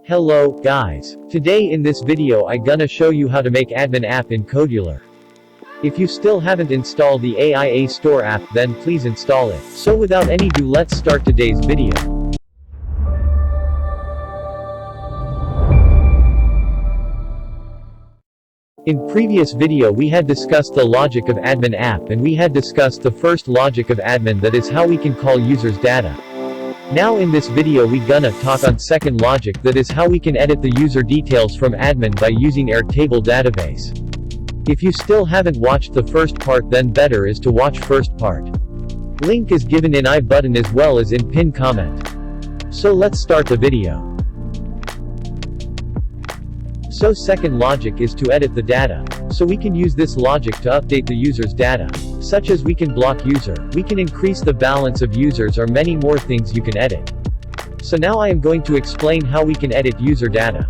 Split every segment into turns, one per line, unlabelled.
Hello, guys. Today in this video I gonna show you how to make admin app in Kodular. If you still haven't installed the Aia Store App, then please install it. So without any ado, let's start today's video. In previous video we had discussed the logic of admin app, and we had discussed the first logic of admin, that is how we can call users data. Now in this video we gonna talk on second logic, that is how we can edit the user details from admin by using Airtable database. If you still haven't watched the first part, then better is to watch first part. Link is given in I button as well as in pin comment. So let's start the video. So second logic is to edit the data. So we can use this logic to update the user's data. Such as we can block user, we can increase the balance of users, or many more things you can edit. So now I am going to explain how we can edit user data.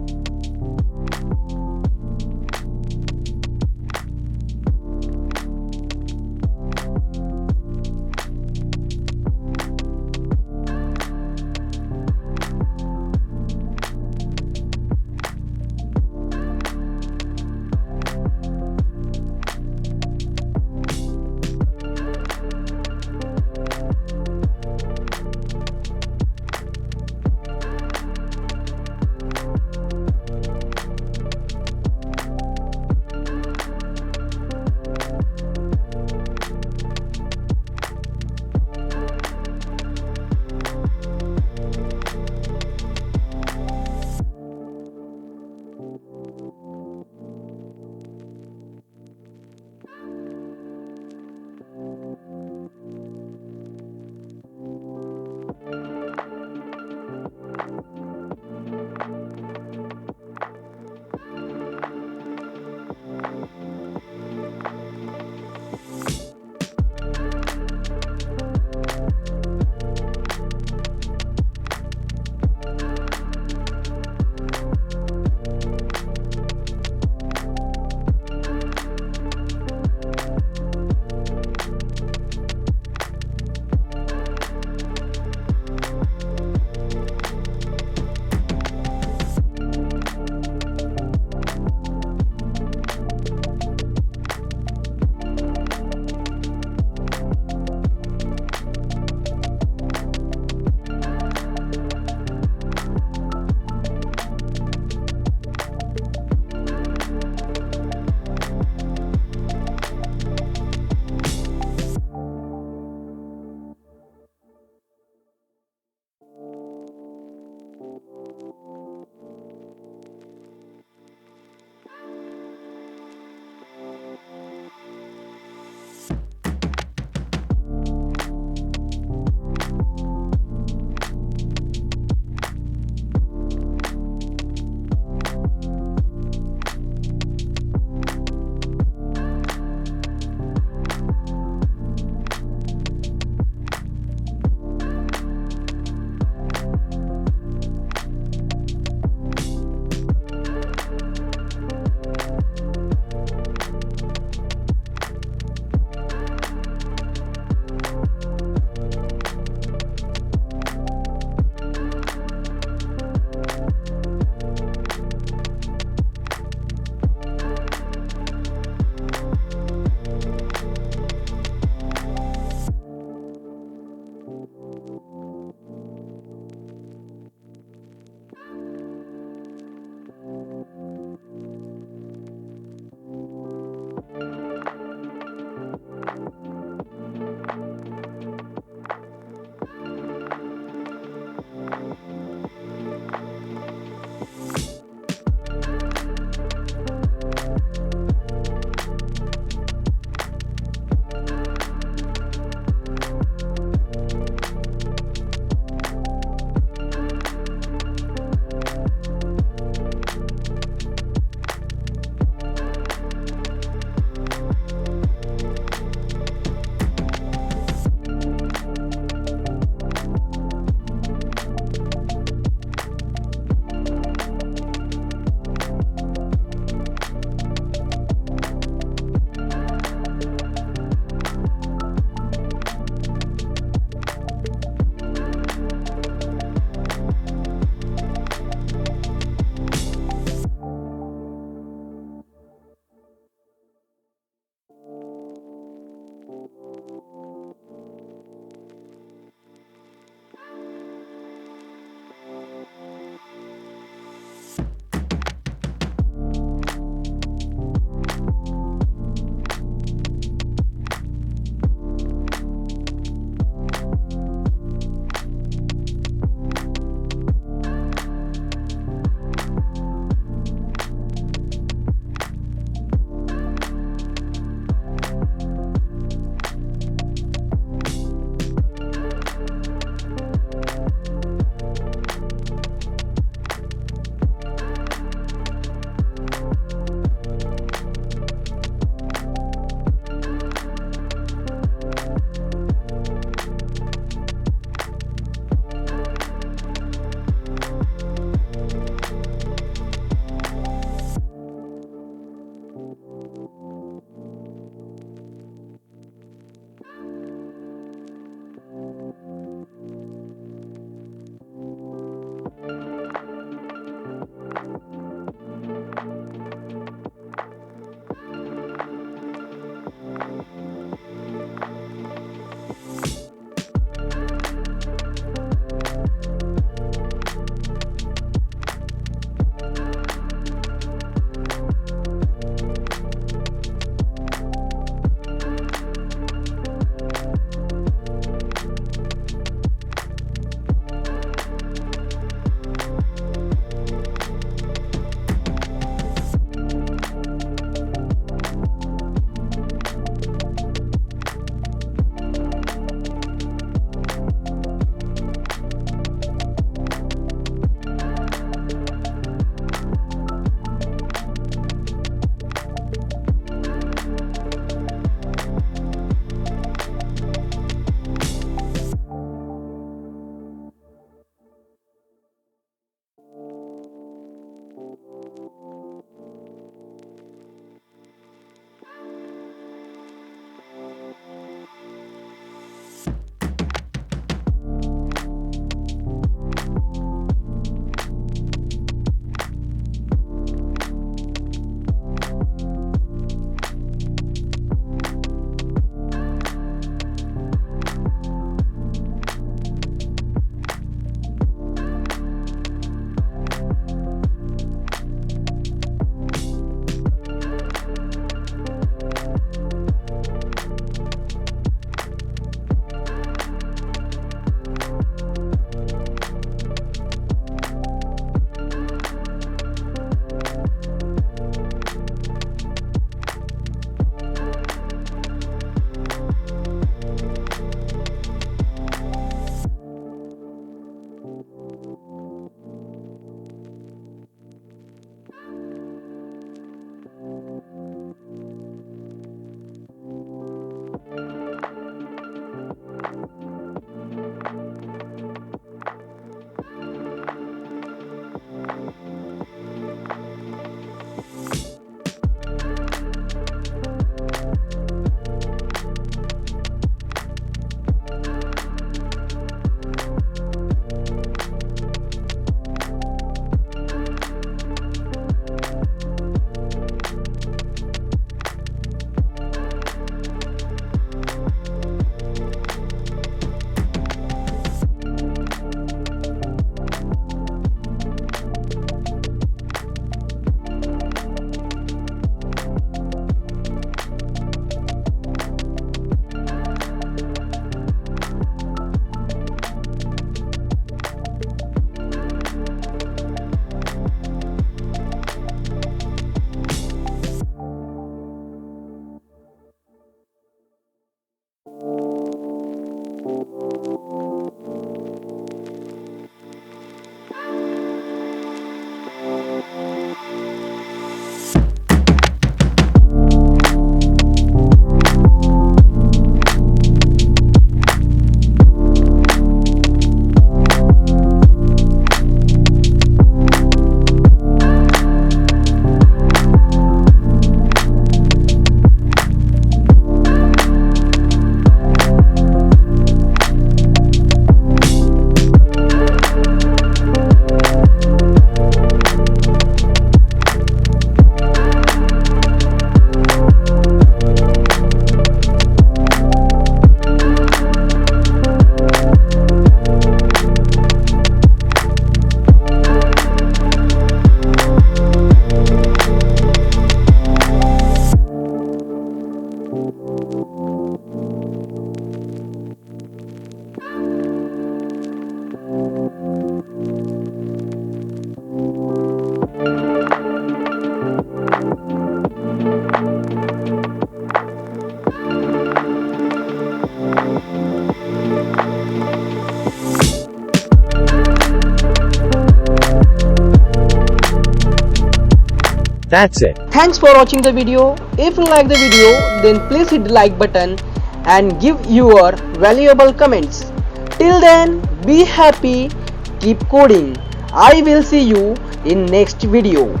That's it.
Thanks for watching the video. If you like the video, then please hit the like button and give your valuable comments. Till then, be happy, keep coding. I will see you in next video.